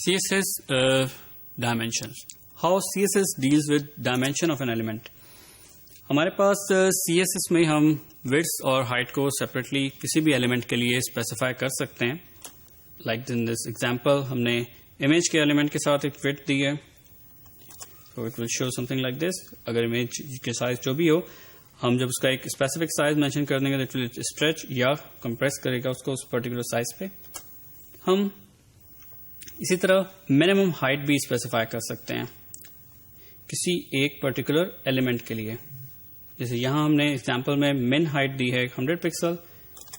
CSS dimensions. How CSS deals with dimension of an element. ہمارے پاس CSS میں ہم width اور height کو separately کسی بھی ایلیمنٹ کے لیے اسپیسیفائی کر سکتے ہیں. لائک ان دس ایگزامپل ہم نے امیج کے ایلیمنٹ کے ساتھ ایک width دی ہے. So it will show something like this. اگر امیج کے سائز جو بھی ہو, ہم جب اس کا ایک اسپیسیفک سائز مینشن کر دیں گے تو it will stretch یا کمپریس کرے گا اس کو اس پرٹیکولر سائز پہ. ہم اسی طرح منیمم ہائٹ بھی اسپیسیفائی کر سکتے ہیں کسی ایک پرٹیکولر ایلیمنٹ کے لیے. جیسے یہاں ہم نے ایگزامپل میں من ہائٹ دی ہے 100 pixel.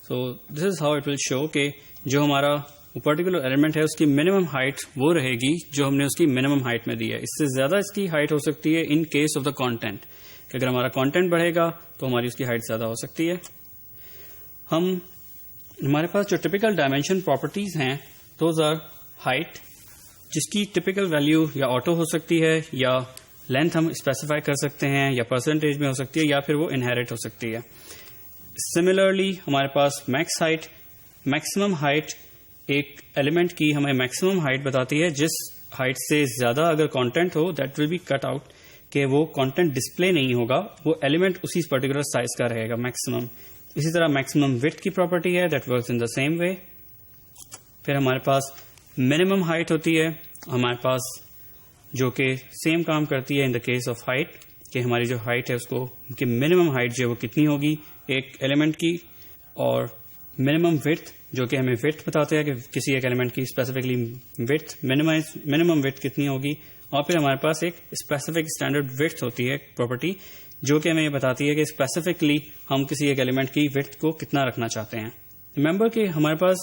So this is how it will show کہ جو ہمارا پرٹیکولر ایلیمنٹ ہے اس کی منیمم ہائٹ وہ رہے گی جو ہم نے اس کی منیمم ہائٹ میں دی ہے. اس سے زیادہ اس کی ہائٹ ہو سکتی ہے in case of the content, کہ اگر ہمارا کانٹینٹ بڑھے گا تو ہماری اس کی ہائٹ زیادہ ہو سکتی ہے. ہمارے پاس جو ٹپیکل ڈائمینشن پراپرٹیز ہیں دوز آر ہائٹ, جس کی ٹپیکل ویلیو یا آٹو ہو سکتی ہے یا لینتھ ہم اسپیسیفائی کر سکتے ہیں یا پرسنٹیج میں ہو سکتی ہے یا پھر وہ انہیریٹ ہو سکتی ہے. سملرلی ہمارے پاس میکس ہائٹ, میکسیمم ہائٹ ایک ایلیمنٹ کی ہمیں میکسیمم ہائٹ بتاتی ہے جس ہائٹ سے زیادہ اگر کانٹینٹ ہو that will be cut out, کہ وہ کانٹینٹ ڈسپلے نہیں ہوگا, وہ ایلیمنٹ اسی پرٹیکولر سائز کا رہے گا میکسیمم. اسی طرح میکسیمم وڈتھ کی پراپرٹی ہے that works in the same way. پھر ہمارے پاس منیمم ہائٹ ہوتی ہے ہمارے پاس جو کہ سیم کام کرتی ہے ان دا کیس آف ہائٹ, کہ ہماری جو ہائٹ ہے اس کو کہ منیمم ہائٹ جو ہے وہ کتنی ہوگی ایک ایلیمنٹ کی, اور منیمم وڈتھ جو کہ ہمیں وڈتھ بتاتے ہیں کہ کسی ایک ایلیمنٹ کی اسپیسیفکلی وڈتھ منیمم وڈتھ کتنی ہوگی. اور پھر ہمارے پاس ایک اسپیسیفک اسٹینڈرڈ وڈتھ ہوتی ہے پراپرٹی جو کہ ہمیں یہ بتاتی ہے کہ اسپیسیفکلی ہم کسی ایک ایلیمنٹ کی وڈتھ کو کتنا رکھنا چاہتے ہیں. ریمبر کہ ہمارے پاس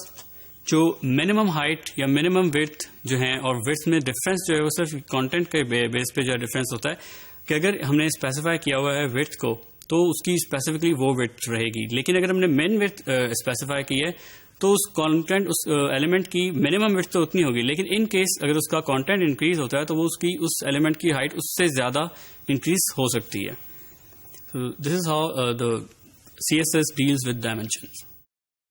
جو منیمم ہائٹ یا منیمم وڈتھ جو ہیں اور وڈتھ میں ڈفرینس جو ہے وہ صرف کانٹینٹ کے بیس پہ جو ہے ڈفرینس ہوتا ہے, کہ اگر ہم نے اسپیسیفائی کیا ہوا ہے وڈتھ کو تو اس کی اسپیسیفکلی وہ وڈتھ رہے گی, لیکن اگر ہم نے مین وڈتھ اسپیسیفائی کی ہے تو اس کانٹینٹ اس ایلیمنٹ کی منیمم وڈتھ تو اتنی ہوگی, لیکن ان کیس اگر اس کا کانٹینٹ انکریز ہوتا ہے تو وہ اس ایلیمنٹ کی ہائٹ اس سے زیادہ انکریز ہو سکتی ہے. This is how the CSS deals with dimensions.